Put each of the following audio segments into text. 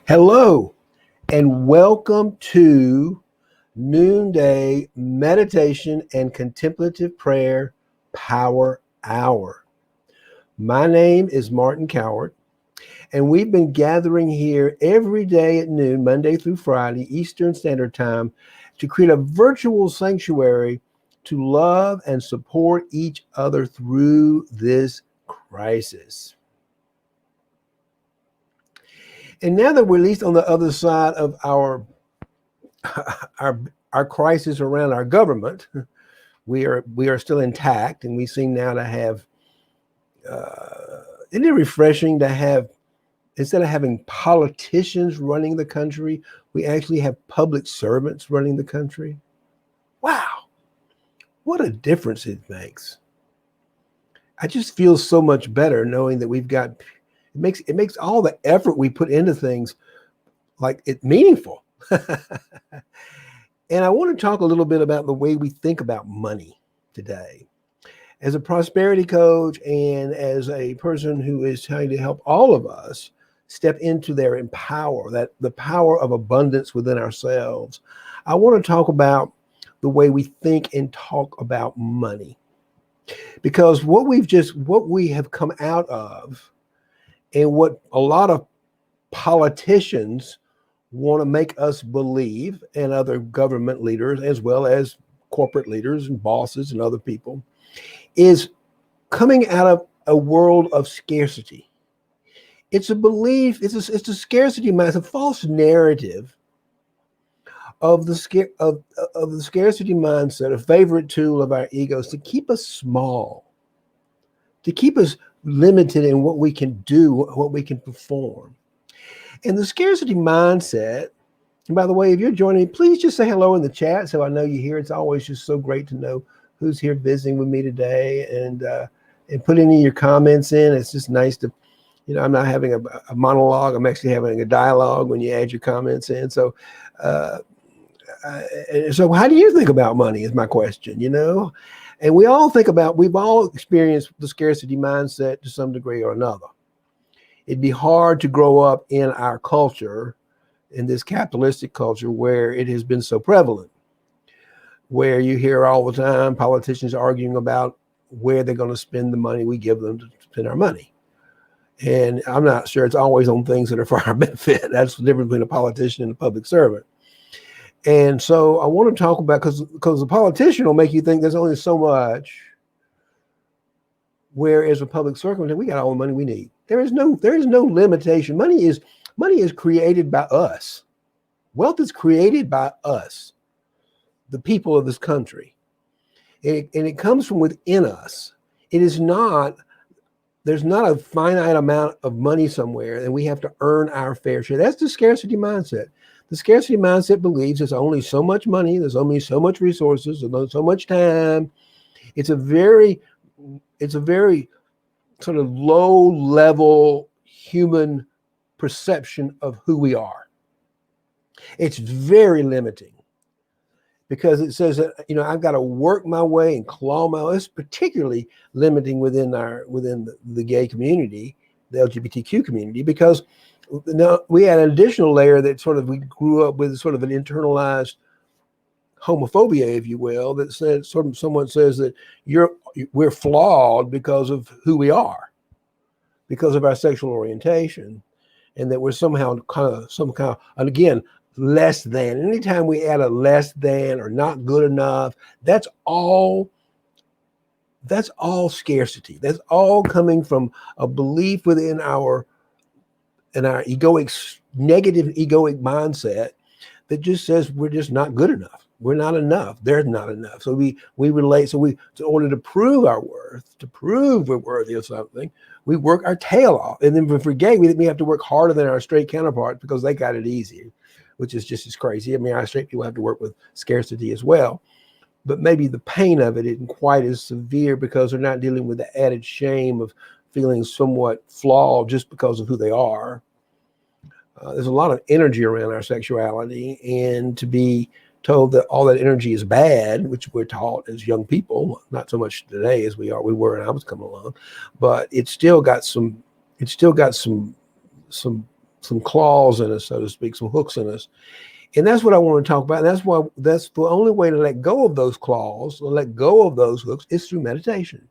Hello, and welcome to Noonday Meditation and Contemplative Prayer Power Hour. My name is Martin Coward, and we've been gathering here every day at noon, Monday through Friday, Eastern Standard Time, to create a virtual sanctuary to love and support each other through this crisis. And now that we're at least on the other side of our crisis around our government, we are still intact, and we seem now to have. Isn't it refreshing to have, instead of having politicians running the country, we actually have public servants running the country? Wow, what a difference it makes! I just feel so much better knowing that we've got. It makes all the effort we put into things like it meaningful. And I want to talk a little bit about the way we think about money today. As a prosperity coach and as a person who is trying to help all of us step into their the power of abundance within ourselves, I want to talk about the way we think and talk about money. Because what we have come out of, and what a lot of politicians want to make us believe, and other government leaders, as well as corporate leaders and bosses and other people, is coming out of a world of scarcity. It's a belief, it's a scarcity mindset, a false narrative of the scarcity mindset, a favorite tool of our egos to keep us small, to keep us limited in what we can do, what we can perform. And the scarcity mindset, and by the way, if you're joining me, please just say hello in the chat so I know you're here. It's always just so great to know who's here visiting with me today, and put any of your comments in. It's just nice to, I'm not having a monologue. I'm actually having a dialogue when you add your comments in. So, so how do you think about money is my question, And we've all experienced the scarcity mindset to some degree or another. It'd be hard to grow up in our culture, in this capitalistic culture where it has been so prevalent, where you hear all the time politicians arguing about where they're going to spend the money we give them to spend our money. And I'm not sure it's always on things that are for our benefit. That's the difference between a politician and a public servant. And so I want to talk about, because the politician will make you think there's only so much, whereas a public servant, we got all the money we need. There is no limitation. Money is created by us. Wealth is created by us, the people of this country. And it comes from within us. There's not a finite amount of money somewhere and we have to earn our fair share. That's the scarcity mindset. The scarcity mindset believes there's only so much money, there's only so much resources, there's only so much time. It's a very sort of low level human perception of who we are. It's very limiting because it says that, I've got to work my way and claw my way. It's particularly limiting within the gay community, the LGBTQ community, because now we had an additional layer that we grew up with sort of an internalized homophobia, if you will, that says someone says that we're flawed because of who we are, because of our sexual orientation, and that we're somehow and again, less than. Anytime we add a less than or not good enough, that's all scarcity. That's all coming from a belief within our negative egoic mindset that just says we're just not good enough. We're not enough. There's not enough. So we relate. So in order to prove our worth, to prove we're worthy of something, we work our tail off. And then if we're gay, we have to work harder than our straight counterparts because they got it easier, which is just as crazy. I mean, our straight people have to work with scarcity as well. But maybe the pain of it isn't quite as severe because they're not dealing with the added shame of feeling somewhat flawed just because of who they are. There's a lot of energy around our sexuality, and to be told that all that energy is bad, which we're taught as young people, not so much today as we were when I was coming along, but it's still got some some claws in us, so to speak, some hooks in us. And that's what I want to talk about. And that's the only way to let go of those claws, or let go of those hooks, is through meditation.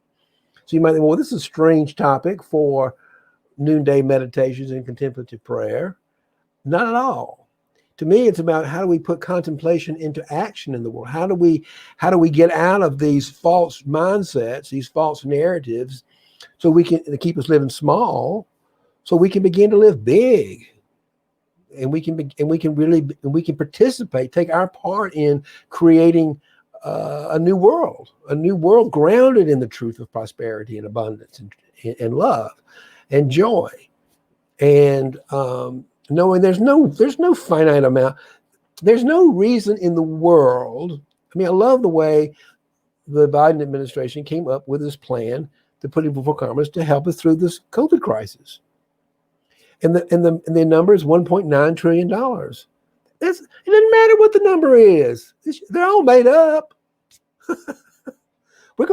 So you might think, well, this is a strange topic for noonday meditations and contemplative prayer. Not at all. To me, it's about how do we put contemplation into action in the world? How do we get out of these false mindsets, these false narratives, so we can keep us living small, so we can begin to live big, and we can participate, take our part in creating a new world grounded in the truth of prosperity and abundance and love and joy, and knowing there's no finite amount. There's no reason in the world. I mean, I love the way the Biden administration came up with this plan to put people before Congress to help us through this COVID crisis. And the number is $1.9 trillion. It doesn't matter what the number is. They're all made up. We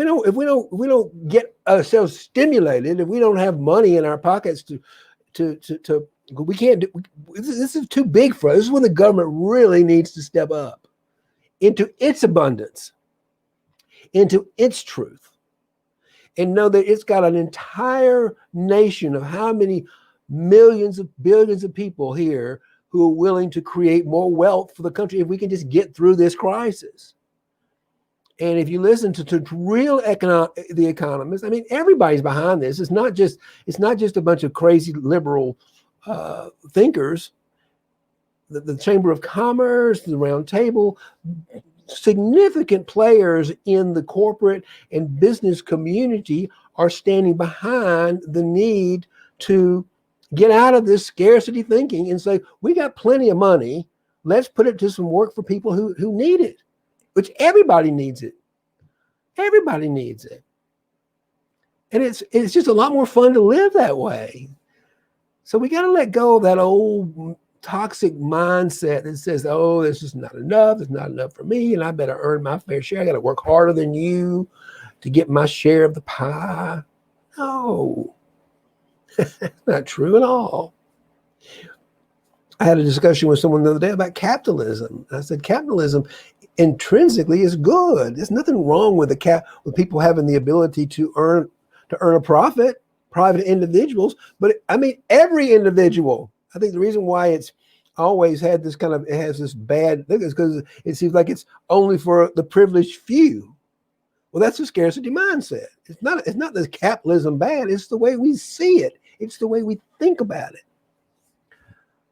don't get ourselves stimulated, if we don't have money in our pockets we can't do. This is too big for us. This is when the government really needs to step up into its abundance, into its truth, and know that it's got an entire nation of how many millions of billions of people here who are willing to create more wealth for the country if we can just get through this crisis. And if you listen to real the economists, I mean, everybody's behind this. It's not just a bunch of crazy liberal thinkers. The Chamber of Commerce, the Round Table, significant players in the corporate and business community are standing behind the need to get out of this scarcity thinking and say, we got plenty of money. Let's put it to some work for people who need it, which everybody needs it. Everybody needs it. And it's just a lot more fun to live that way. So we got to let go of that old toxic mindset that says, oh, this is not enough. It's not enough for me, and I better earn my fair share. I got to work harder than you to get my share of the pie. No, that's not true at all. I had a discussion with someone the other day about capitalism. I said, capitalism intrinsically is good. There's nothing wrong with with people having the ability to earn a profit, private individuals. But I mean, every individual. I think the reason why it's always had this it has this bad thing is because it seems like it's only for the privileged few. Well, that's a scarcity mindset. It's not that capitalism bad. It's the way we see it. It's the way we think about it.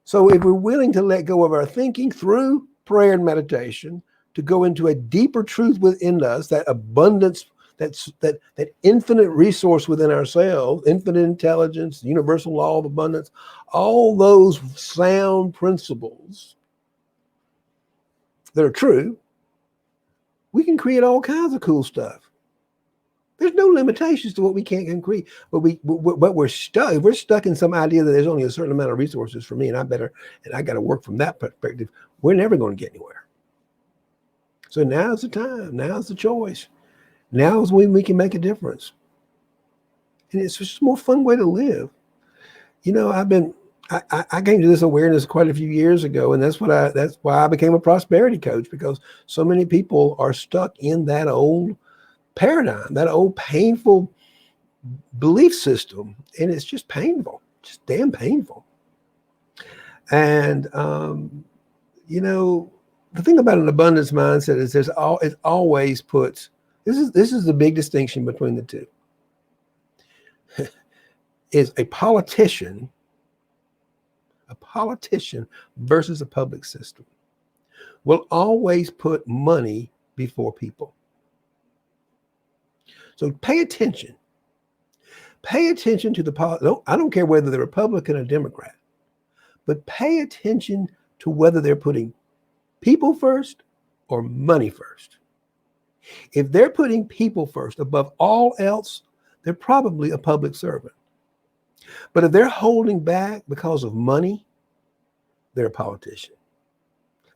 So if we're willing to let go of our thinking through prayer and meditation, to go into a deeper truth within us, that abundance, that infinite resource within ourselves, infinite intelligence, universal law of abundance, all those sound principles that are true, we can create all kinds of cool stuff. There's no limitations to what we can create, but we're stuck. If we're stuck in some idea that there's only a certain amount of resources for me, and I got to work from that perspective, we're never going to get anywhere. So now's the time. Now's the choice. Now is when we can make a difference. And it's just a more fun way to live. You know, I came to this awareness quite a few years ago, and that's why I became a prosperity coach, because so many people are stuck in that old paradigm, that old painful belief system. And it's just painful, just damn painful. And, you know, the thing about an abundance mindset is it always puts, this is the big distinction between the two, is a politician versus a public system will always put money before people. So pay attention. Pay attention to I don't care whether they're Republican or Democrat, but pay attention to whether they're putting people first or money first. If they're putting people first above all else, they're probably a public servant. But if they're holding back because of money, they're a politician.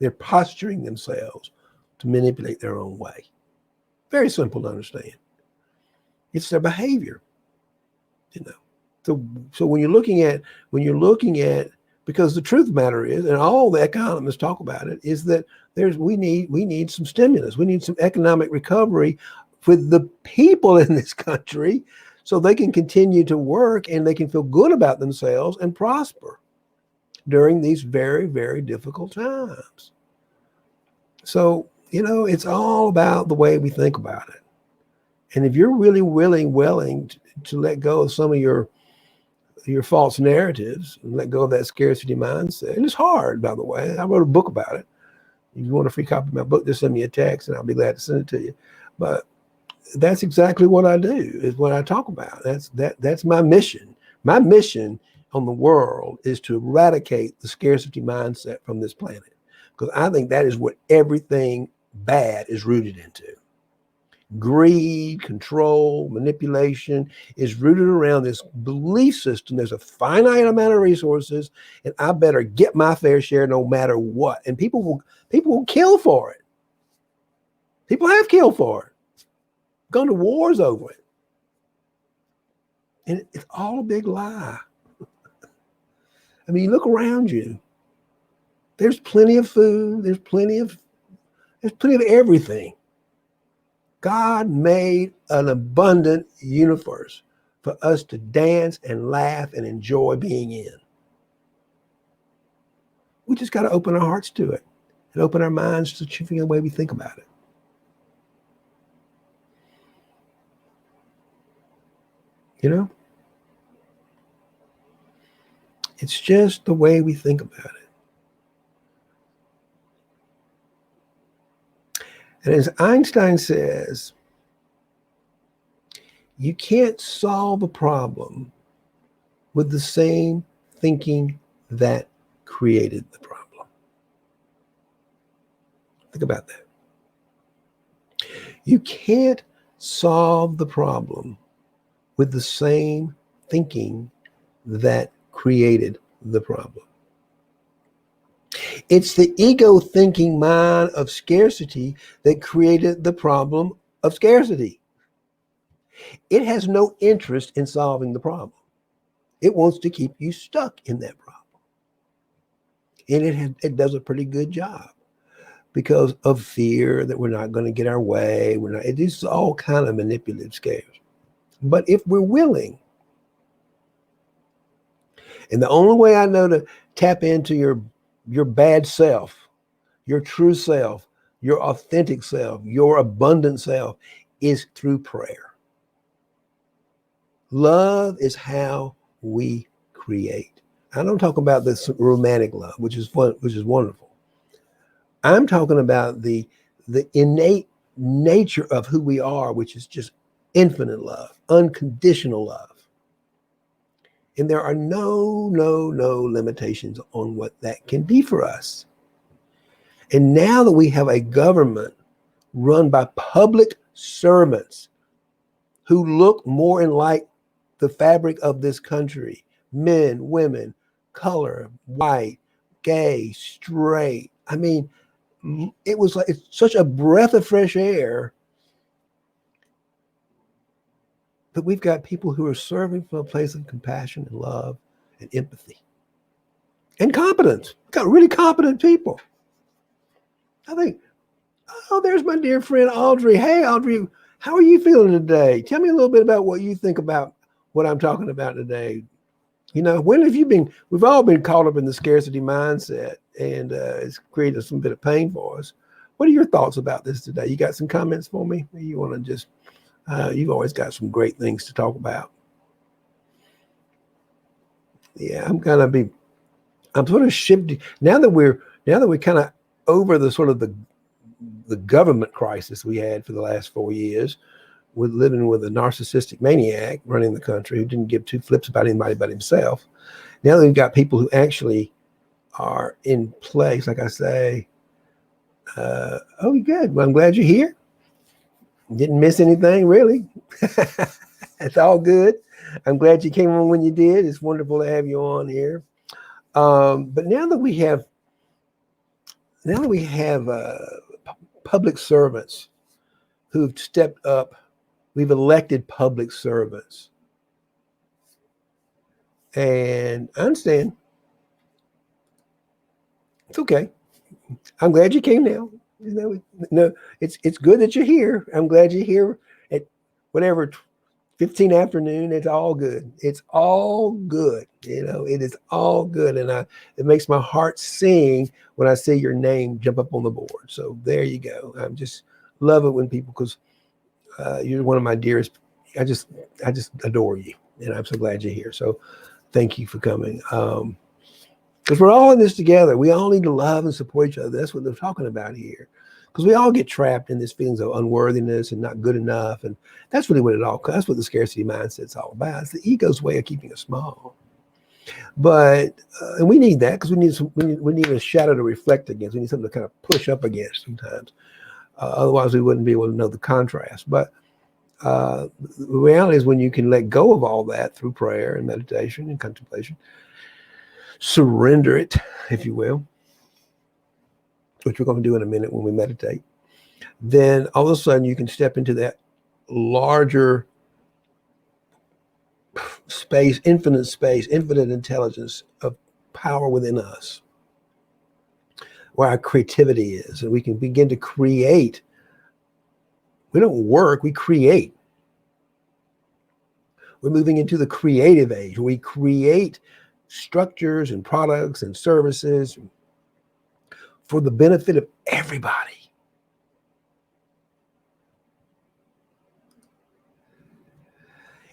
They're posturing themselves to manipulate their own way. Very simple to understand. It's their behavior, you know. So when you're looking at because the truth of the matter is, and all the economists talk about it, is that we need some stimulus. We need some economic recovery for the people in this country so they can continue to work and they can feel good about themselves and prosper during these very, very difficult times. So, it's all about the way we think about it. And if you're really willing to let go of some of your false narratives and let go of that scarcity mindset, and it's hard, by the way. I wrote a book about it. If you want a free copy of my book, just send me a text and I'll be glad to send it to you. But that's exactly what I do, is what I talk about. That's my mission. My mission on the world is to eradicate the scarcity mindset from this planet, because I think that is what everything bad is rooted into. Greed, control, manipulation is rooted around this belief system. There's a finite amount of resources, and I better get my fair share no matter what. And people will kill for it. People have killed for it, gone to wars over it. And it's all a big lie. I mean, you look around you. There's plenty of food. There's plenty of everything. God made an abundant universe for us to dance and laugh and enjoy being in. We just got to open our hearts to it and open our minds to changing the way we think about it. It's just the way we think about it. And as Einstein says, you can't solve a problem with the same thinking that created the problem. Think about that. You can't solve the problem with the same thinking that created the problem. It's the ego thinking mind of scarcity that created the problem of scarcity. It has no interest in solving the problem. It wants to keep you stuck in that problem. And it does a pretty good job because of fear that we're not going to get our way. It is all kind of manipulative scares. But if we're willing, and the only way I know to tap into your bad self, your true self, your authentic self, your abundant self, is through prayer. Love is how we create. I don't talk about this romantic love, which is fun, which is wonderful. I'm talking about the innate nature of who we are, which is just infinite love, unconditional love. And there are no limitations on what that can be for us. And now that we have a government run by public servants who look more and like the fabric of this country, men, women, color, white, gay, straight. I mean, it's such a breath of fresh air that we've got people who are serving from a place of compassion and love and empathy and competence. We've got really competent people. I think, oh, there's my dear friend Audrey. Hey, Audrey, how are you feeling today? Tell me a little bit about what you think about what I'm talking about today. When have you been? We've all been caught up in the scarcity mindset, and it's created some bit of pain for us. What are your thoughts about this today? You got some comments for me? You want to just, you've always got some great things to talk about. Yeah, I'm sort of shifting now that we're kind of over the sort of the government crisis we had for the last 4 years. With living with a narcissistic maniac running the country who didn't give two flips about anybody but himself. Now that we've got people who actually are in place, like I say, oh, good. Well, I'm glad you're here. Didn't miss anything, really. It's all good. I'm glad you came on when you did. It's wonderful to have you on here. But now that we have public servants who've stepped up, we've elected public servants And I understand. It's okay. I'm glad you came now. No, it's good that you're here. I'm glad you're here at whatever 15 afternoon. It's all good. It's all good. It is all good. And it makes my heart sing when I see your name jump up on the board. So there you go. I'm just love it when people, because you're one of my dearest. I just adore you. And I'm so glad you're here. So thank you for coming. Because we're all in this together. We all need to love and support each other. That's what they're talking about here. Because we all get trapped in this feelings of unworthiness and not good enough. And that's really what that's what the scarcity mindset's all about. It's the ego's way of keeping us small. But, and we need that because we need a shadow to reflect against. We need something to kind of push up against sometimes. Otherwise, we wouldn't be able to know the contrast. But the reality is when you can let go of all that through prayer and meditation and contemplation, surrender it, if you will, which we're going to do in a minute when we meditate, then all of a sudden you can step into that larger space, infinite intelligence of power within us, where our creativity is, and we can begin to create. We don't work, we create. We're moving into the creative age. We create structures and products and services for the benefit of everybody.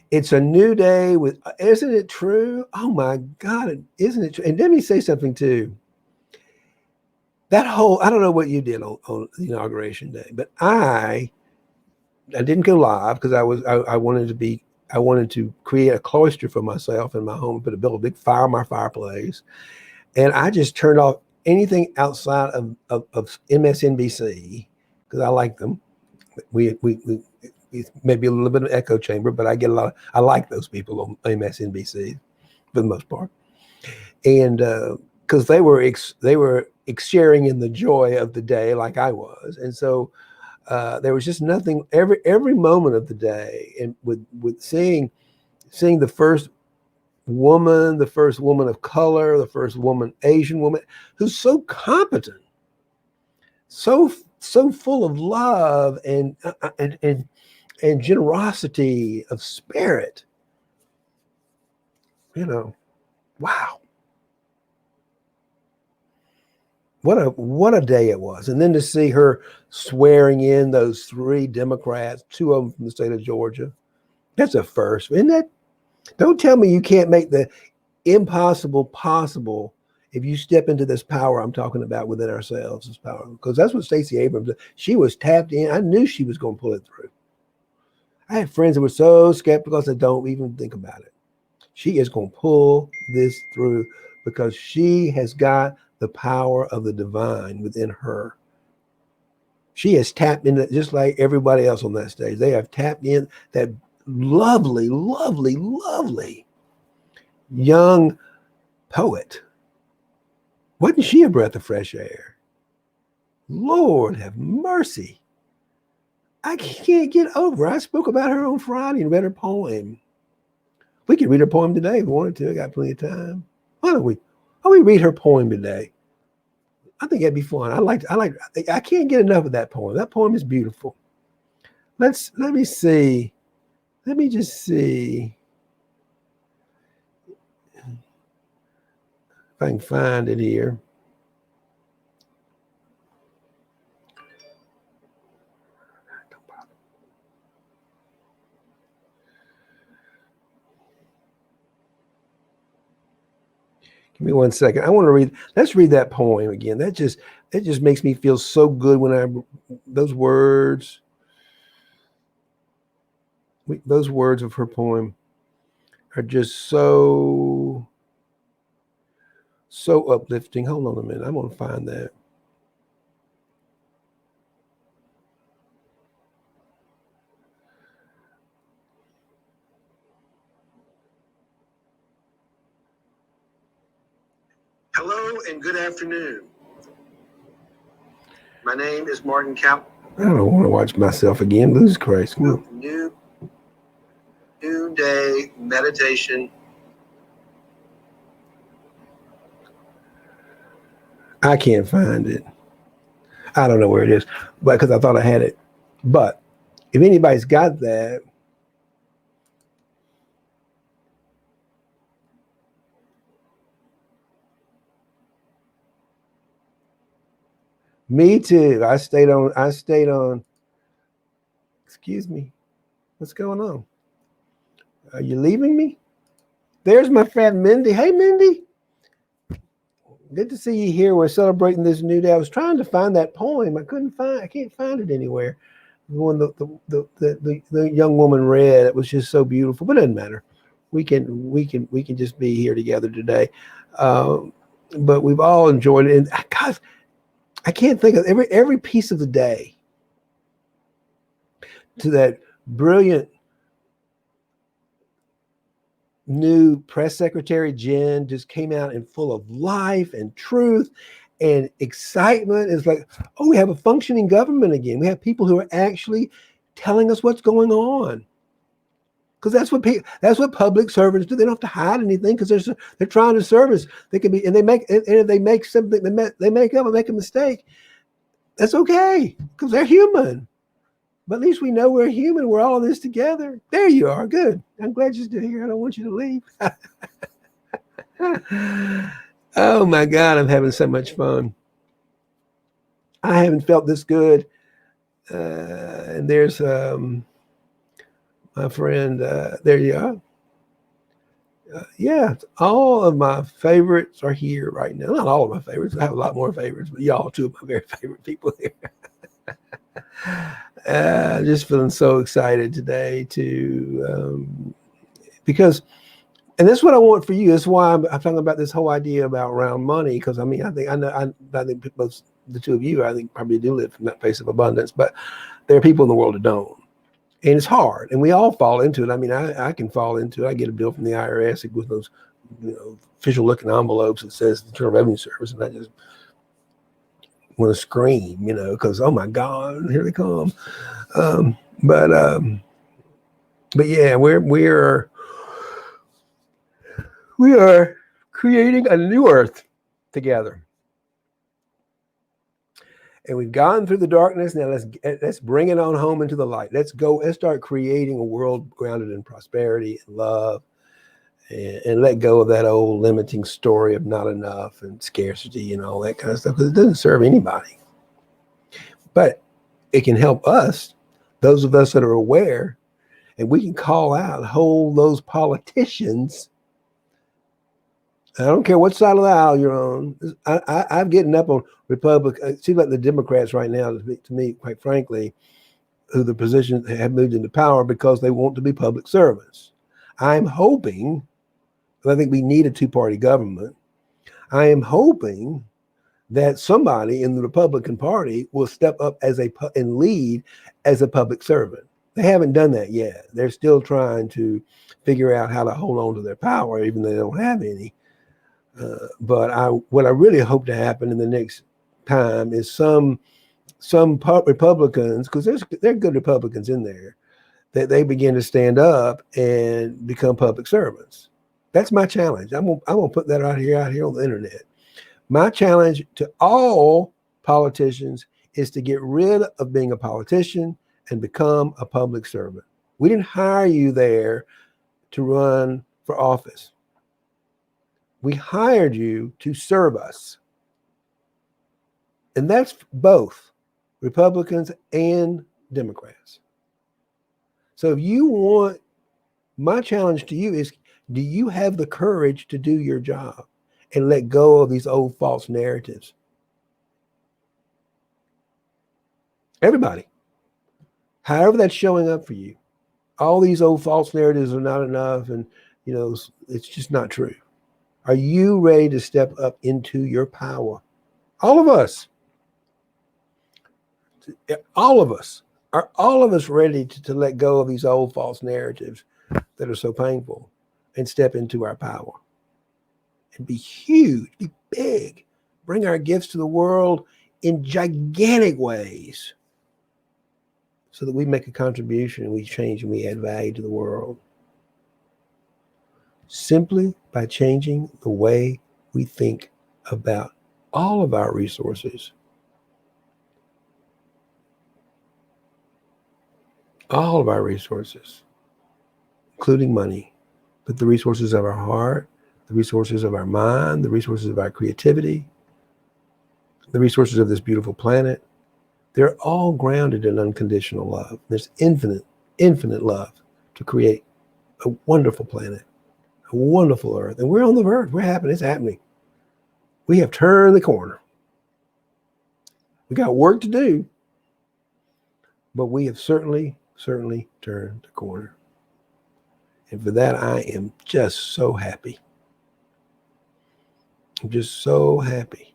It's a new day isn't it true? Oh my God, isn't it true? And let me say something too. I don't know what you did on inauguration day, but I didn't go live because I wanted to create a cloister for myself in my home, build a big fire in my fireplace. And I just turned off anything outside of MSNBC because I like them. We maybe a little bit of echo chamber, but I like those people on MSNBC for the most part. And because they were sharing in the joy of the day like I was. And so there was just nothing every moment of the day, and with seeing the first woman of color, the first Asian woman who's so competent, so full of love and generosity of spirit. Wow. What a day it was. And then to see her swearing in those 3 Democrats, 2 of them from the state of Georgia. That's a first. Isn't that? Don't tell me you can't make the impossible possible if you step into this power I'm talking about within ourselves, this power. Because that's what Stacey Abrams did. She was tapped in. I knew she was going to pull it through. I had friends that were so skeptical that don't even think about it. She is going to pull this through because she has got the power of the divine within her. She has tapped into, just like everybody else on that stage. They have tapped in that lovely, lovely, lovely young poet. Wasn't she a breath of fresh air? Lord have mercy. I can't get over. I spoke about her on Friday and read her poem. We can read her poem today if we wanted to. I got plenty of time. Why don't we read her poem today? I think that'd be fun. I can't get enough of that poem. That poem is beautiful. Let me see. Let me just see if I can find it here. Give me 1 second. I want to read. Let's read that poem again. That just makes me feel so good when those words of her poem are just so uplifting. Hold on a minute. I'm going to find that. Hello and good afternoon. My name is Martin Cap. I don't want to watch myself again. Lose Christ. New day meditation I can't find it. I don't know where it is, but because I thought I had it. But if anybody's got that, me too. I stayed on. Excuse me. What's going on? Are you leaving me? There's my friend Mindy. Hey, Mindy. Good to see you here. We're celebrating this new day. I was trying to find that poem. I can't find it anywhere. The one the young woman read. It was just so beautiful. But it doesn't matter. We can just be here together today. Um, but we've all enjoyed it. And God, I can't think of every piece of the day to that brilliant new press secretary Jen just came out and full of life and truth and excitement. It's like, oh, we have a functioning government again. We have people who are actually telling us what's going on. Because that's what public servants do. They don't have to hide anything because they're trying to service. They can be, and if they make something, they make up and make a mistake. That's okay because they're human. But at least we know we're human. We're all in this together. There you are. Good. I'm glad you're still here. I don't want you to leave. Oh my God, I'm having so much fun. I haven't felt this good. And there's my friend. There you are. Yeah, all of my favorites are here right now. Not all of my favorites. I have a lot more favorites, but y'all two of my very favorite people here. Just feeling so excited today because, and that's what I want for you. That's why I'm talking about this whole idea about around money. Because I mean, I think both the two of you, I think probably do live from that place of abundance, but there are people in the world that don't, and it's hard, and we all fall into it. I mean, I can fall into it. I get a bill from the IRS with those, official looking envelopes that says the Internal Revenue Service, and I just want to scream, because oh my God, here they come. Um, but um, but yeah, we are creating a new earth together, and we've gone through the darkness. Now let's bring it on home into the light. Let's start creating a world grounded in prosperity and love, and let go of that old limiting story of not enough and scarcity and all that kind of stuff, because it doesn't serve anybody. But it can help us, those of us that are aware, and we can call out, hold those politicians. I don't care what side of the aisle you're on. I'm getting up on Republican. It seems like the Democrats right now, to me, quite frankly, who the positions have moved into power because they want to be public servants. I'm hoping, and I think we need a two-party government. I am hoping that somebody in the Republican Party will step up and lead as a public servant. They haven't done that yet. They're still trying to figure out how to hold on to their power, even though they don't have any. But what I really hope to happen in the next time is some Republicans, because there are good Republicans in there, that they begin to stand up and become public servants. That's my challenge. I'm gonna put that out here on the internet. My challenge to all politicians is to get rid of being a politician and become a public servant. We didn't hire you there to run for office. We hired you to serve us. And that's both Republicans and Democrats. So if you want, my challenge to you is, do you have the courage to do your job and let go of these old false narratives? Everybody, however that's showing up for you, all these old false narratives are not enough, and it's just not true. Are you ready to step up into your power? All of us. All of us. Are all of us ready to let go of these old false narratives that are so painful and step into our power and be huge, be big, bring our gifts to the world in gigantic ways so that we make a contribution and we change and we add value to the world? Simply by changing the way we think about all of our resources, including money, but the resources of our heart, the resources of our mind, the resources of our creativity, the resources of this beautiful planet, they're all grounded in unconditional love. There's infinite, infinite love to create a wonderful planet, a wonderful earth. And we're on the verge. We're happening. It's happening. We have turned the corner. We got work to do, but we have certainly turned the corner. And for that, I am just so happy. I'm just so happy.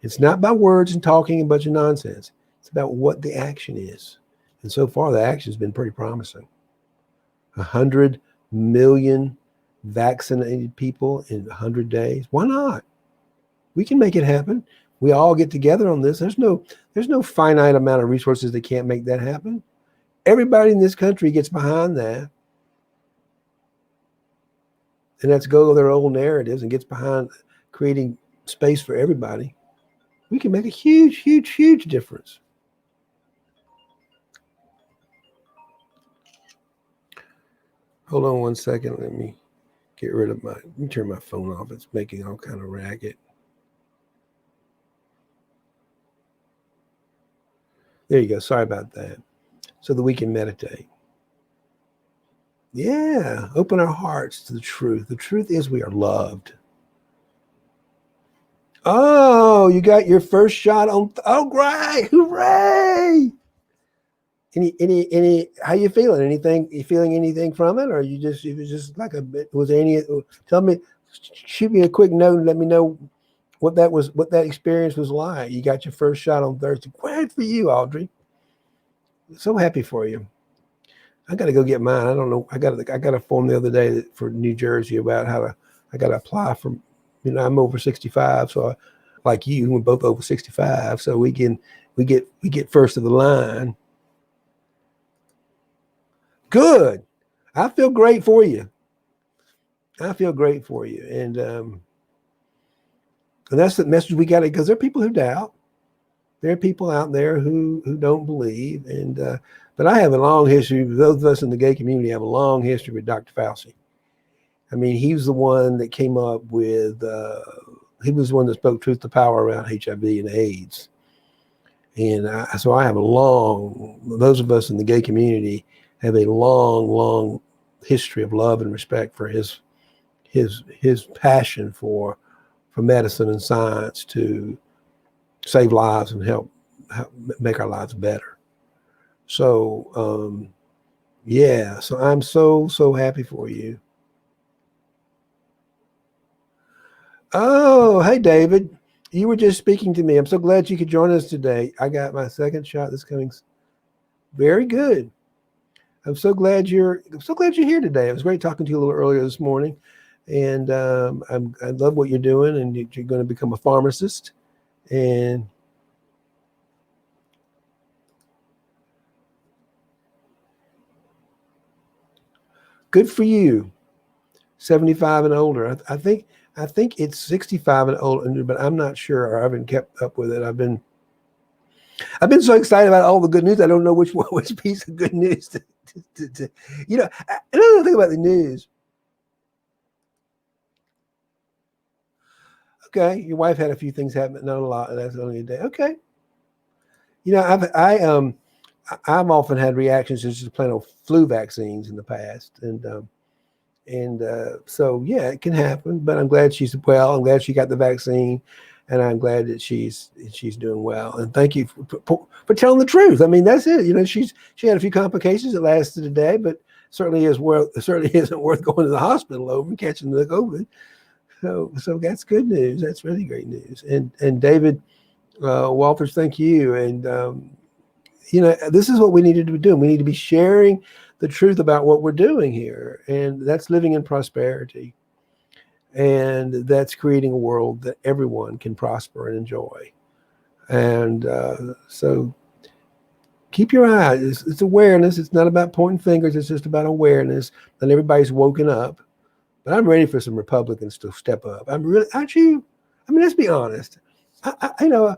It's not about words and talking a bunch of nonsense. It's about what the action is. And so far, the action has been pretty promising. 100 million vaccinated people in 100 days. Why not? We can make it happen. We all get together on this. There's no finite amount of resources that can't make that happen. Everybody in this country gets behind that. And let's go with their old narratives and gets behind creating space for everybody. We can make a huge, huge, huge difference. Hold on one second. Let me turn my phone off. It's making all kind of racket. There you go. Sorry about that. So that we can meditate. Yeah. Open our hearts to the truth. The truth is we are loved. Oh, you got your first shot on. Oh, great. Hooray. Any, how you feeling? Anything, you feeling anything from it? Or it was just like a bit, was there any, tell me, shoot me a quick note and let me know what that experience was like. You got your first shot on Thursday. Great for you, Audrey. So happy for you. I got to go get mine. I don't know. I got a form the other day for New Jersey about I got to apply for, I'm over 65. So like you, we're both over 65. So we get first of the line. Good. I feel great for you. And that's the message we got, because there are people who doubt. There are people out there who don't believe. But I have a long history. Those of us in the gay community have a long history with Dr. Fauci. I mean, he was the one that came up with, he was the one that spoke truth to power around HIV and AIDS. And so I have those of us in the gay community have a long history of love and respect for his passion for medicine and science to save lives and help make our lives better. So, yeah, so I'm so happy for you. Oh, hey, David, you were just speaking to me. I'm so glad you could join us today. I got my second shot this coming. Very good. I'm so glad you're here today. It was great talking to you a little earlier this morning. And I love what you're doing, and you're going to become a pharmacist. And good for you. 75 and older. I think it's 65 and older, but I'm not sure. I haven't kept up with it. I've been so excited about all the good news. I don't know which piece of good news to another thing about the news. Okay, your wife had a few things happen, not a lot, and that's only a day. Okay. I've often had reactions to just plain old flu vaccines in the past, and so yeah, it can happen. But I'm glad she's well. I'm glad she got the vaccine, and I'm glad that she's doing well. And thank you for telling the truth. I mean, that's it. She had a few complications that lasted a day, but certainly isn't worth going to the hospital over and catching the COVID. So that's good news. That's really great news. And David Walters, thank you. And this is what we need to be doing. We need to be sharing the truth about what we're doing here, and that's living in prosperity, and that's creating a world that everyone can prosper and enjoy. And so keep your eyes. It's awareness. It's not about pointing fingers. It's just about awareness. Not everybody's woken up. But I'm ready for some Republicans to step up. Aren't you? I mean, let's be honest. You know,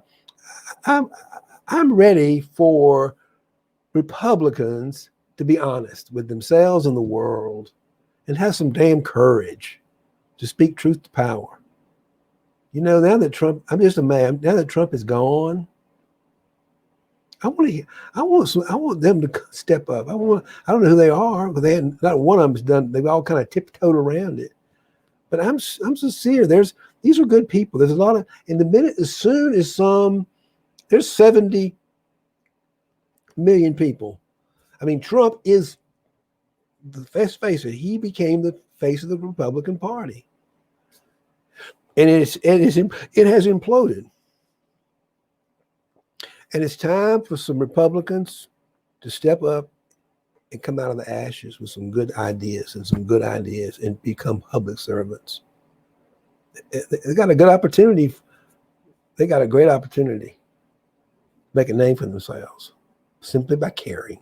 I'm I'm ready for Republicans to be honest with themselves and the world and have some damn courage to speak truth to power. You know, now that Trump, I'm just amazed. Now that Trump is gone, I want to, I want them to step up. I don't know who they are, but not one of them's done. They've all kind of tiptoed around it. But I'm sincere. These are good people. There's a lot of, in the minute, as soon as there's 70 million people. I mean, Trump is, let's face it, he became the face of the Republican Party. And it has imploded. And it's time for some Republicans to step up and come out of the ashes with some good ideas and become public servants. They got a good opportunity. They got a great opportunity to make a name for themselves simply by caring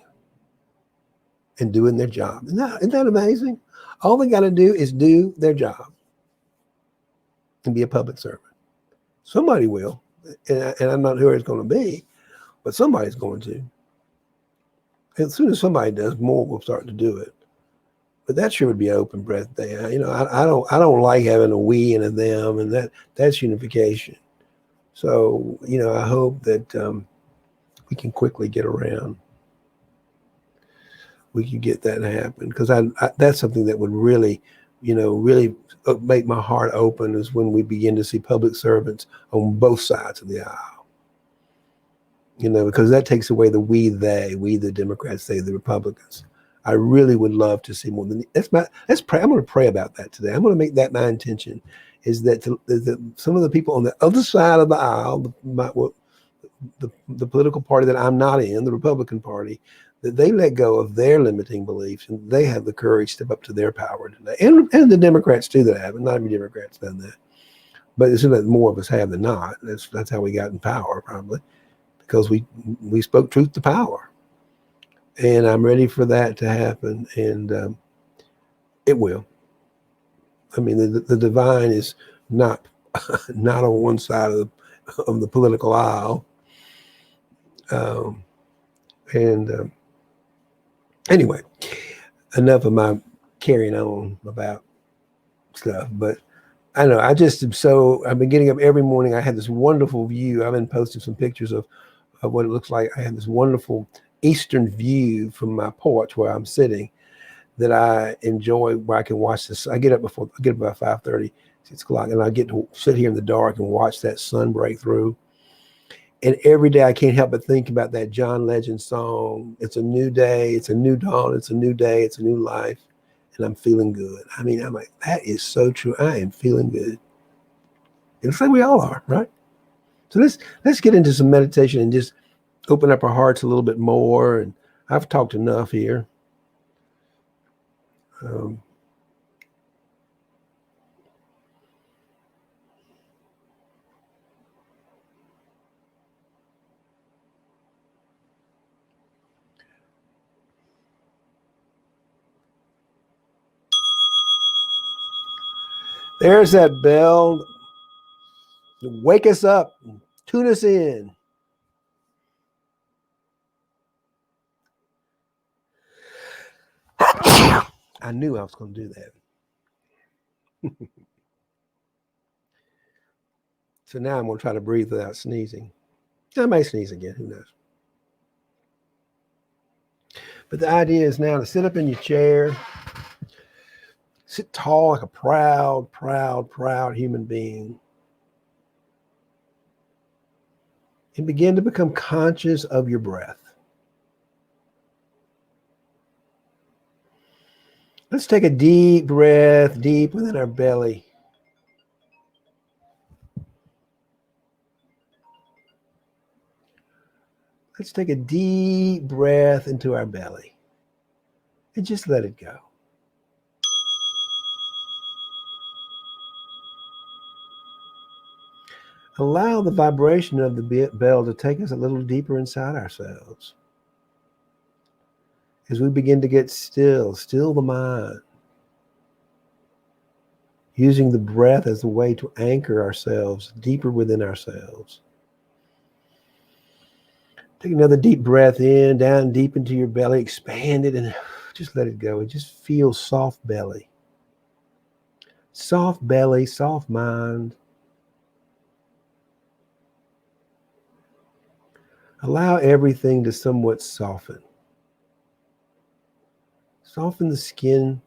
and doing their job. Isn't that amazing? All they got to do is do their job and be a public servant. Somebody will, and I'm not sure it's going to be, but somebody's going to. As soon as somebody does, more will start to do it. But that sure would be an open breath thing. You know, I don't like having a we and a them, and that's unification. So, you know, I hope that we can quickly get around. We can get that to happen because that's something that would really, you know, really make my heart open is when we begin to see public servants on both sides of the aisle. You know, because that takes away the we the Democrats, they, the Republicans. I really would love to see more than let's pray. I'm going to pray about that today. I'm going to make that my intention is that some of the people on the other side of the aisle, the political party that I'm not in, the Republican Party, that they let go of their limiting beliefs and they have the courage to step up to their power today. And the Democrats too that have it. Not every Democrat's done that. But it's that more of us have than not. That's how we got in power, probably, because we spoke truth to power. And I'm ready for that to happen. And it will. I mean, the divine is not not on one side of the political aisle. And anyway, enough of my carrying on about stuff. But I know I just am so. I've been getting up every morning. I had this wonderful view. I've been posting some pictures of what it looks like. I have this wonderful eastern view from my porch where I'm sitting that I enjoy, where I can watch this. I get up about 5:30, 6 o'clock, and I get to sit here in the dark and watch that sun break through. And every day I can't help but think about that John Legend song. It's a new day. It's a new dawn. It's a new day. It's a new life. And I'm feeling good. I mean, I'm like, that is so true. I am feeling good. It looks like we all are, right? So let's get into some meditation and just open up our hearts a little bit more. And I've talked enough here. Um, there's that bell. Wake us up. Tune us in. I knew I was going to do that. So now I'm going to try to breathe without sneezing. I may sneeze again. Who knows? But the idea is now to sit up in your chair, sit tall like a proud, proud, proud human being, and begin to become conscious of your breath. Let's take a deep breath deep within our belly. Let's take a deep breath into our belly and just let it go. Allow the vibration of the bell to take us a little deeper inside ourselves. As we begin to get still the mind. using the breath as a way to anchor ourselves deeper within ourselves. Take another deep breath in, down deep into your belly, expand it, and just let it go. And just feel soft belly. Soft belly, soft mind. Allow everything to somewhat soften. Soften the skin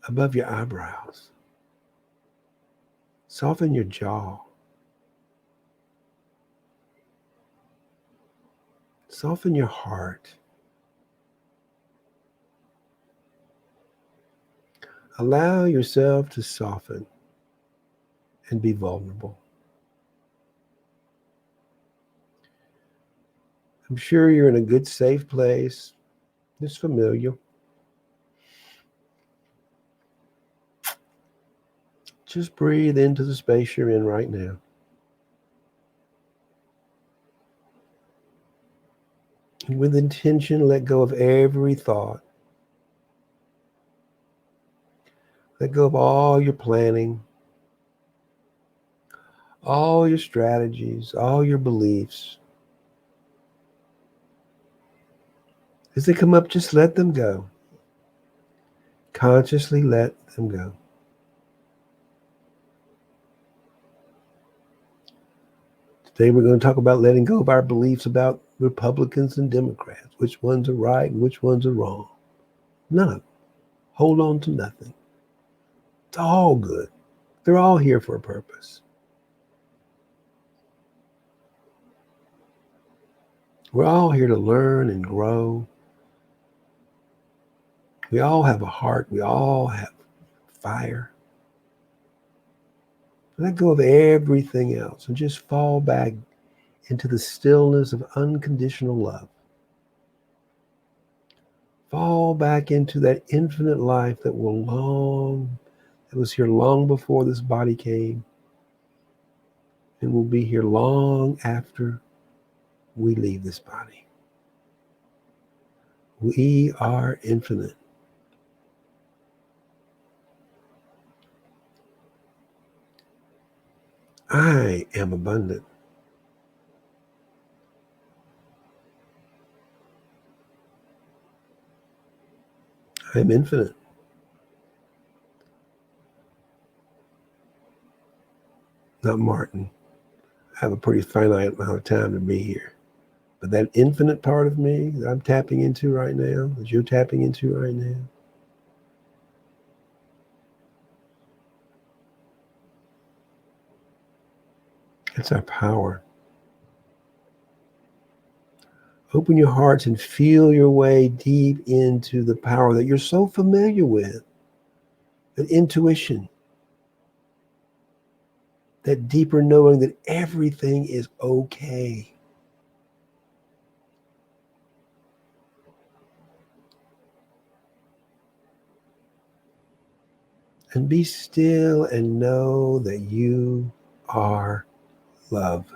above your eyebrows. Soften your jaw. Soften your heart. Allow yourself to soften and be vulnerable. I'm sure you're in a good, safe place. It's familiar. Just breathe into the space you're in right now. And with intention, let go of every thought. Let go of all your planning, all your strategies, all your beliefs. As they come up, just let them go. Consciously let them go. Today we're going to talk about letting go of our beliefs about Republicans and Democrats, which ones are right and which ones are wrong. None of them. Hold on to nothing. It's all good. They're all here for a purpose. We're all here to learn and grow. We all have a heart. We all have fire. Let go of everything else and just fall back into the stillness of unconditional love. Fall back into that infinite life that was here long before this body came and will be here long after we leave this body. We are infinite. I am abundant. I am infinite. Not Martin. I have a pretty finite amount of time to be here. But that infinite part of me that I'm tapping into right now, that you're tapping into right now, it's our power. Open your hearts and feel your way deep into the power that you're so familiar with, that intuition, that deeper knowing that everything is okay. And be still and know that you are love.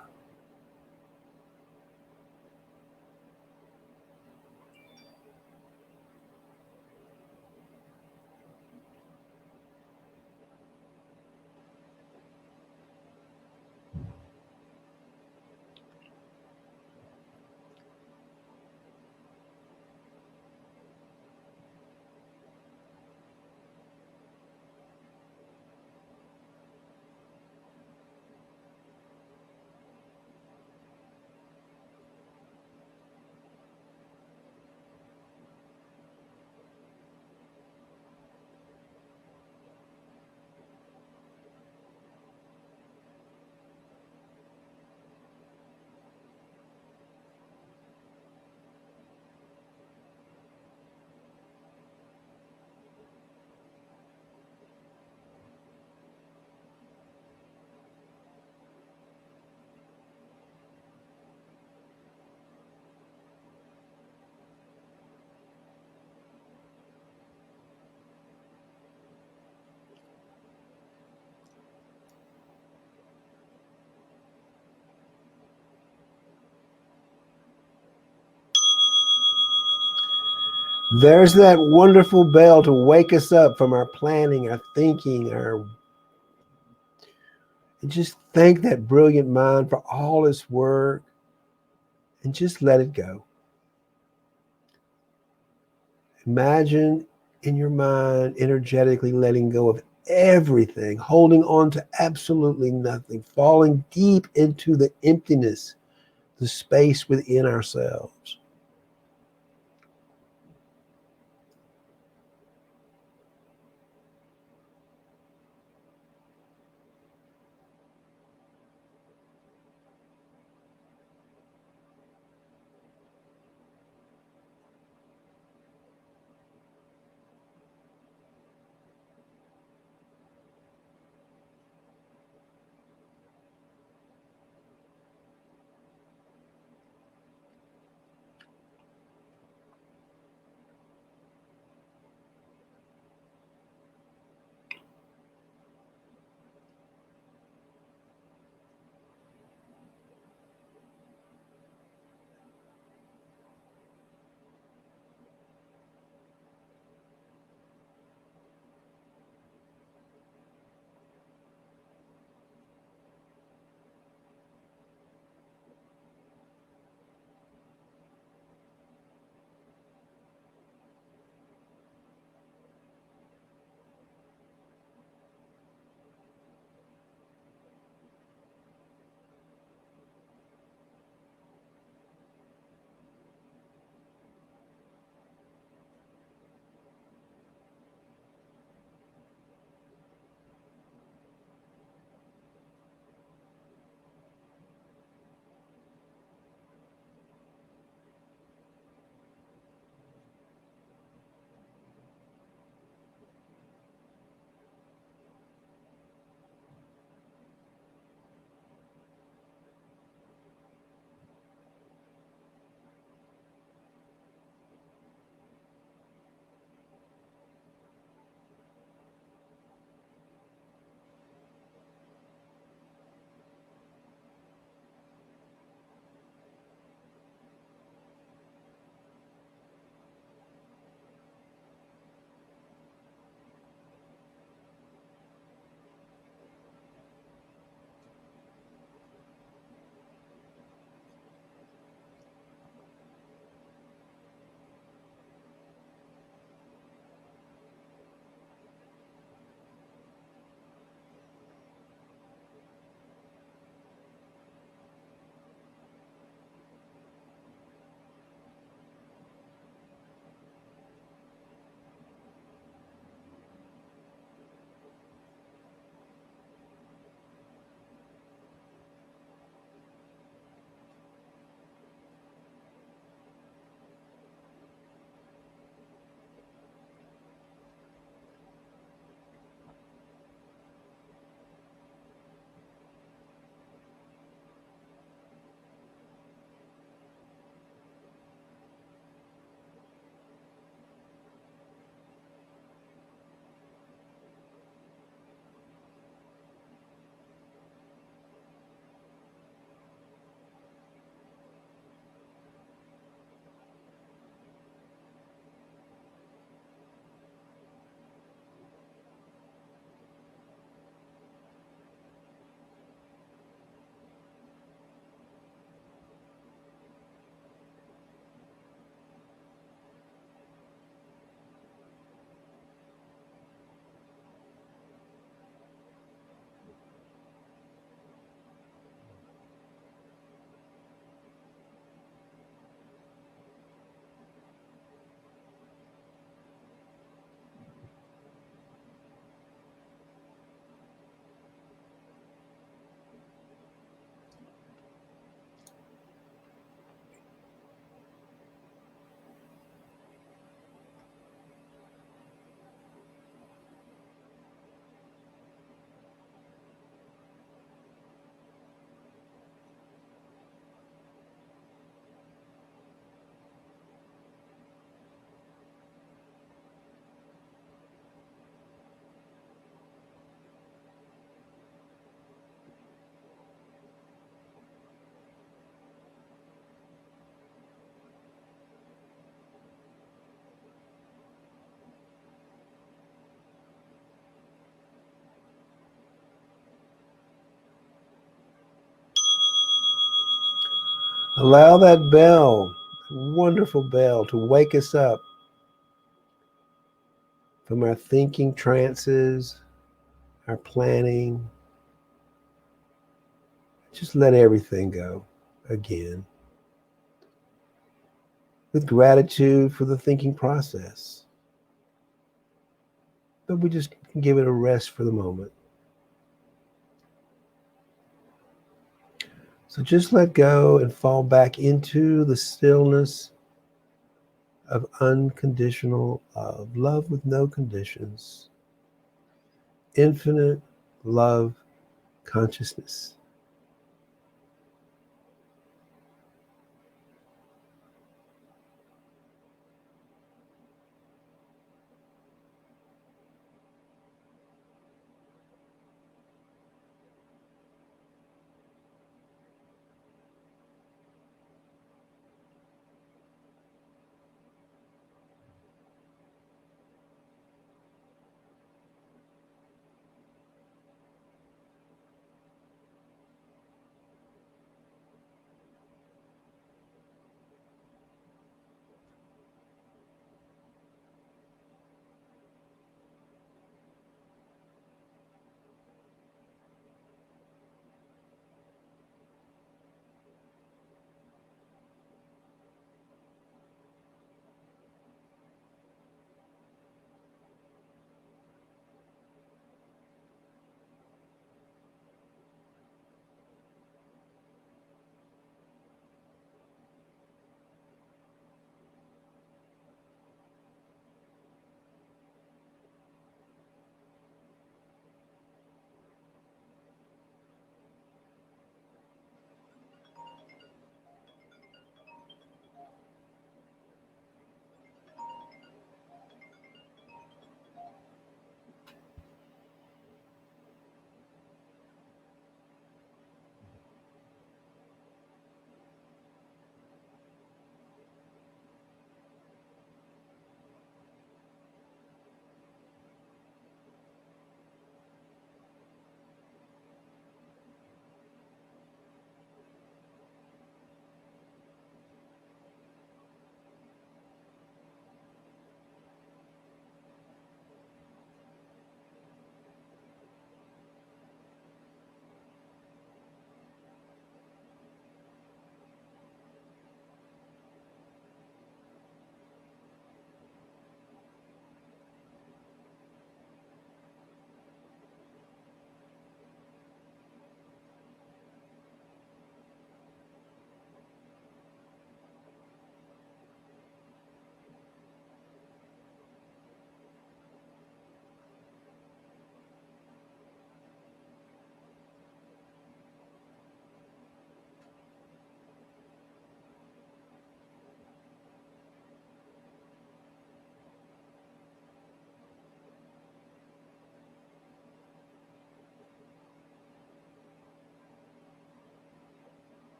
There's that wonderful bell to wake us up from our planning, our thinking, and just thank that brilliant mind for all its work and just let it go. Imagine in your mind energetically letting go of everything, holding on to absolutely nothing, falling deep into the emptiness, the space within ourselves. Allow that bell, wonderful bell, to wake us up from our thinking trances, our planning. Just let everything go again with gratitude for the thinking process. But we just give it a rest for the moment. So just let go and fall back into the stillness of unconditional love with no conditions, infinite love consciousness.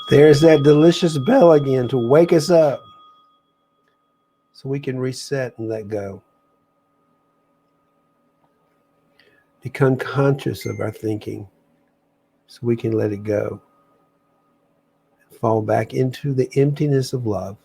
There's that delicious bell again to wake us up so we can reset and let go. Become conscious of our thinking so we can let it go. Fall back into the emptiness of love.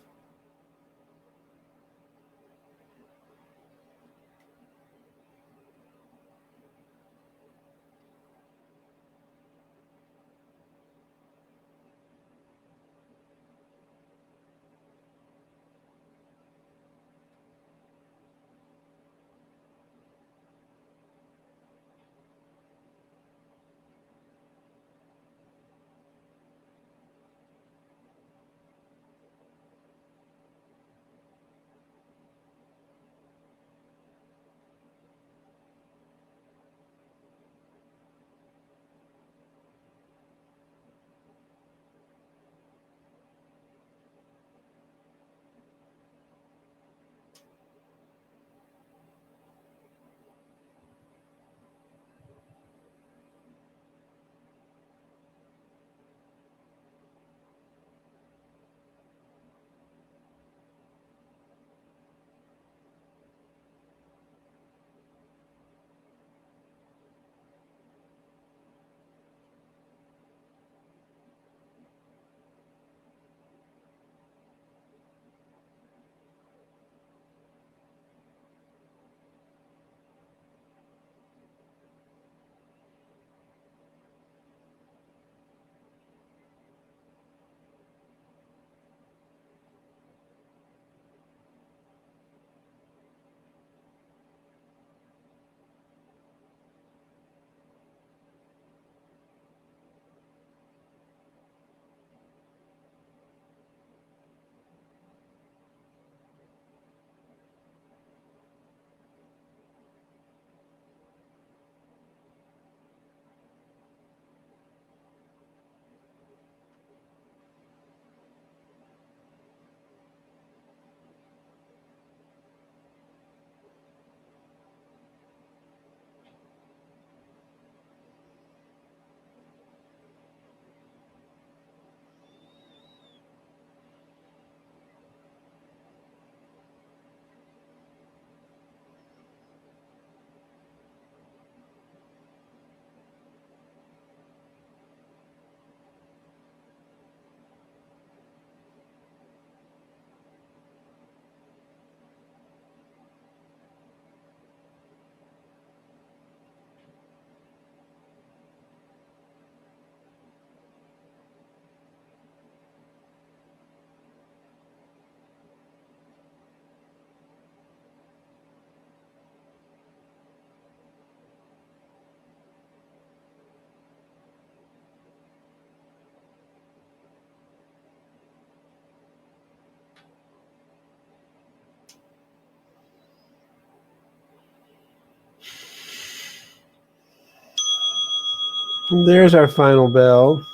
And there's our final bell.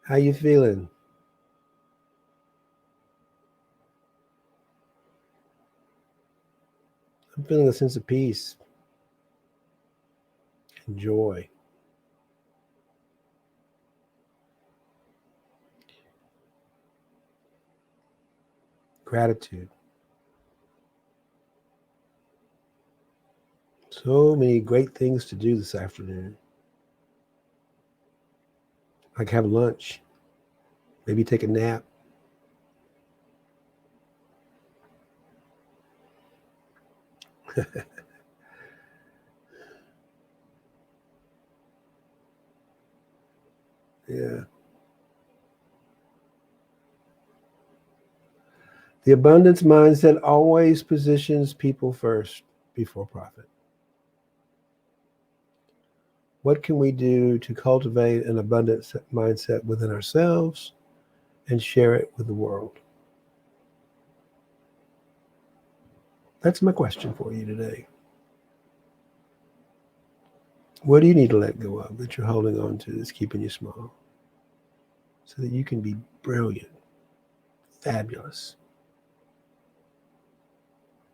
How you feeling? I'm feeling a sense of peace and joy, gratitude. So many great things to do this afternoon. Like have lunch, maybe take a nap. Yeah. The abundance mindset always positions people first before profit. What can we do to cultivate an abundant mindset within ourselves and share it with the world? That's my question for you today. What do you need to let go of that you're holding on to that's keeping you small so that you can be brilliant, fabulous,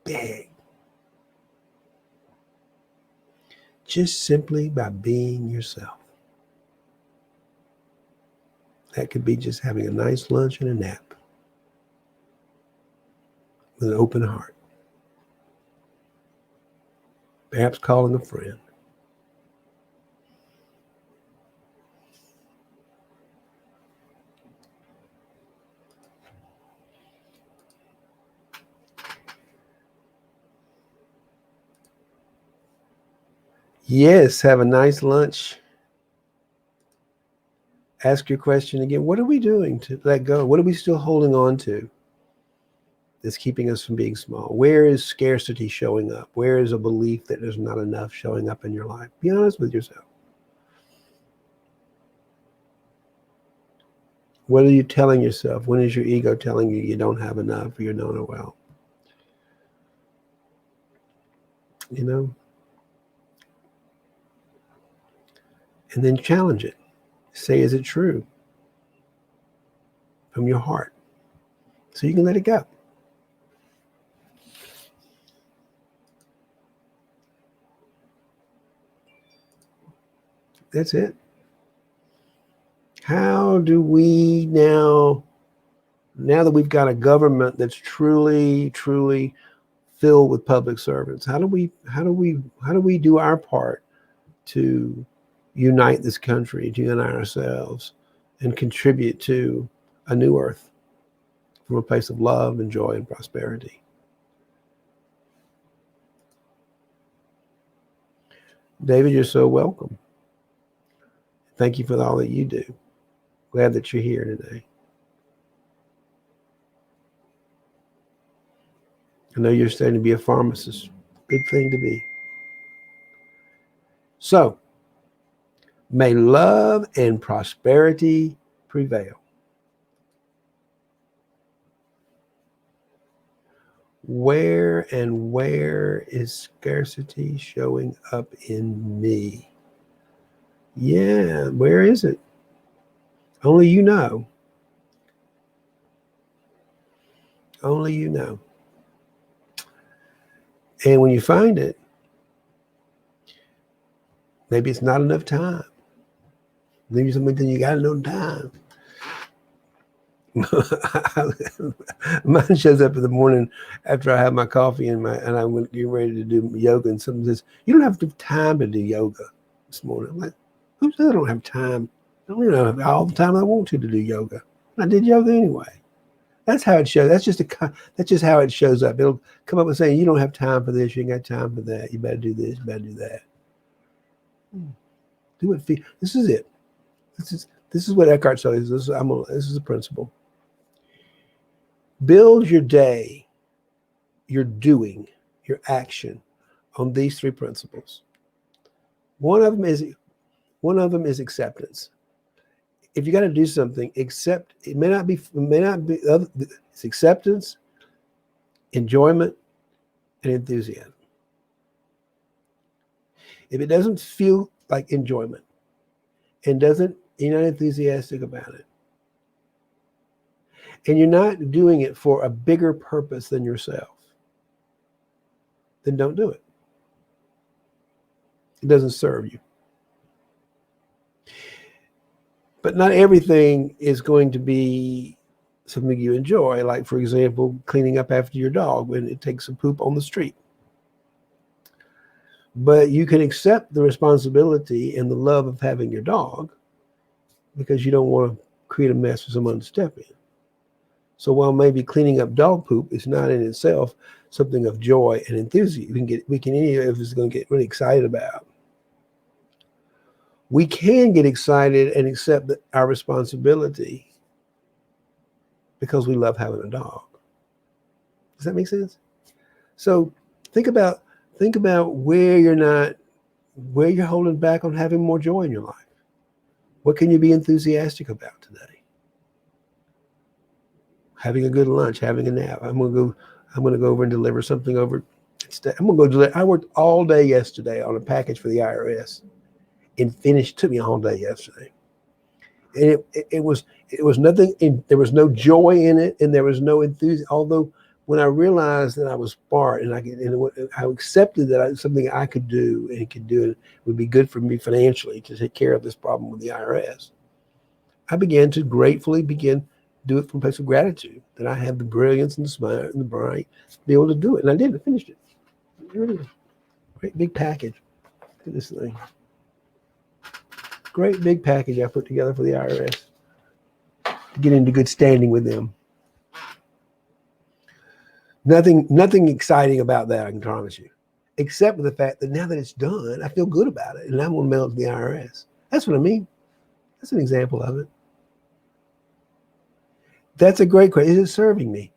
big, just simply by being yourself? That could be just having a nice lunch and a nap with an open heart. Perhaps calling a friend. Yes, have a nice lunch. Ask your question again. What are we doing to let go? What are we still holding on to that's keeping us from being small? Where is scarcity showing up? Where is a belief that there's not enough showing up in your life? Be honest with yourself. What are you telling yourself? When is your ego telling you you don't have enough or you're not well? You know? And then challenge it. Say, is it true? From your heart. So you can let it go. That's it. How do we now that we've got a government that's truly filled with public servants, how do we do our part to unite this country, to unite ourselves, and contribute to a new earth from a place of love and joy and prosperity? David, you're so welcome. Thank you for all that you do. Glad that you're here today. I know you're studying to be a pharmacist. Good thing to be. So, may love and prosperity prevail. Where is scarcity showing up in me? Yeah, where is it? Only you know. Only you know. And when you find it, maybe it's not enough time. Maybe something you got no time. Mine shows up in the morning after I have my coffee and I went get ready to do yoga, and someone says, "You don't have time to do yoga this morning." I'm like, who said I don't have time? I don't have all the time I want to do yoga. I did yoga anyway. That's how it shows. That's just how it shows up. It'll come up with saying, "You don't have time for this. You ain't got time for that. You better do this. You better do that." Do it. This is it. This is what Eckhart says. This is the principle. Build your day, your doing, your action on these three principles. One of them is acceptance. If you got to do something, accept. It may not be. It's acceptance, enjoyment, and enthusiasm. If it doesn't feel like enjoyment, and you're not enthusiastic about it, and you're not doing it for a bigger purpose than yourself, then don't do it. It doesn't serve you. But not everything is going to be something you enjoy. Like, for example, cleaning up after your dog when it takes a poop on the street. But you can accept the responsibility and the love of having your dog because you don't want to create a mess for someone to step in. So while maybe cleaning up dog poop is not in itself something of joy and enthusiasm, any of us going to get really excited about. We can get excited and accept our responsibility because we love having a dog. Does that make sense? So think about where you're holding back on having more joy in your life. What can you be enthusiastic about today? Having a good lunch, having a nap. I'm gonna go over and deliver something over. I worked all day yesterday on a package for the IRS, and finished. Took me all day yesterday, and it was nothing. There was no joy in it, and there was no enthusiasm. Although when I realized that I was smart and I accepted that it's something I could do and it would be good for me financially to take care of this problem with the IRS. I began to gratefully do it from a place of gratitude that I have the brilliance and the smart and the bright to be able to do it. And I did. I finished it. Really great big package. Look at this thing. Great big package I put together for the IRS to get into good standing with them. Nothing exciting about that, I can promise you, except for the fact that now that it's done, I feel good about it, and I'm going to mail it to the IRS. That's what I mean. That's an example of it. That's a great question. Is it serving me?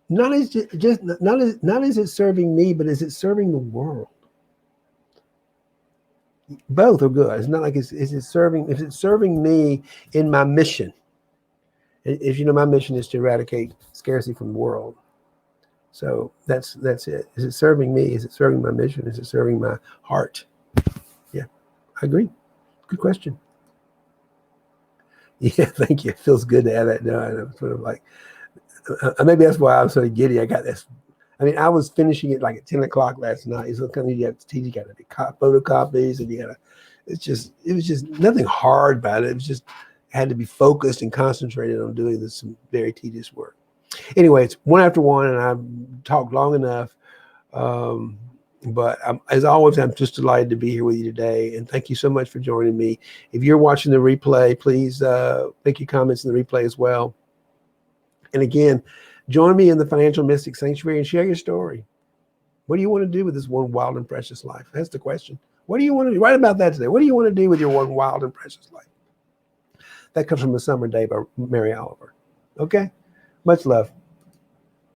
Not as it serving me, but is it serving the world? Both are good. It's not like is it serving me in my mission? As you know, my mission is to eradicate scarcity from the world. So that's it. Is it serving me? Is it serving my mission? Is it serving my heart? Yeah, I agree. Good question. Yeah, thank you. It feels good to have that done. I'm sort of like, maybe that's why I'm sort of giddy. I got this. I mean, I was finishing it like at 10 o'clock last night. So kind of, you got to be photocopies, and it was just nothing hard about it. It was just, I had to be focused and concentrated on doing this some very tedious work. Anyway, it's one after one, and I've talked long enough. But as always, I'm just delighted to be here with you today. And thank you so much for joining me. If you're watching the replay, please make your comments in the replay as well. And again, join me in the Financial Mystic Sanctuary and share your story. What do you want to do with this one wild and precious life? That's the question. What do you want to do? Write about that today. What do you want to do with your one wild and precious life? That comes from A Summer Day by Mary Oliver. Okay? Much love.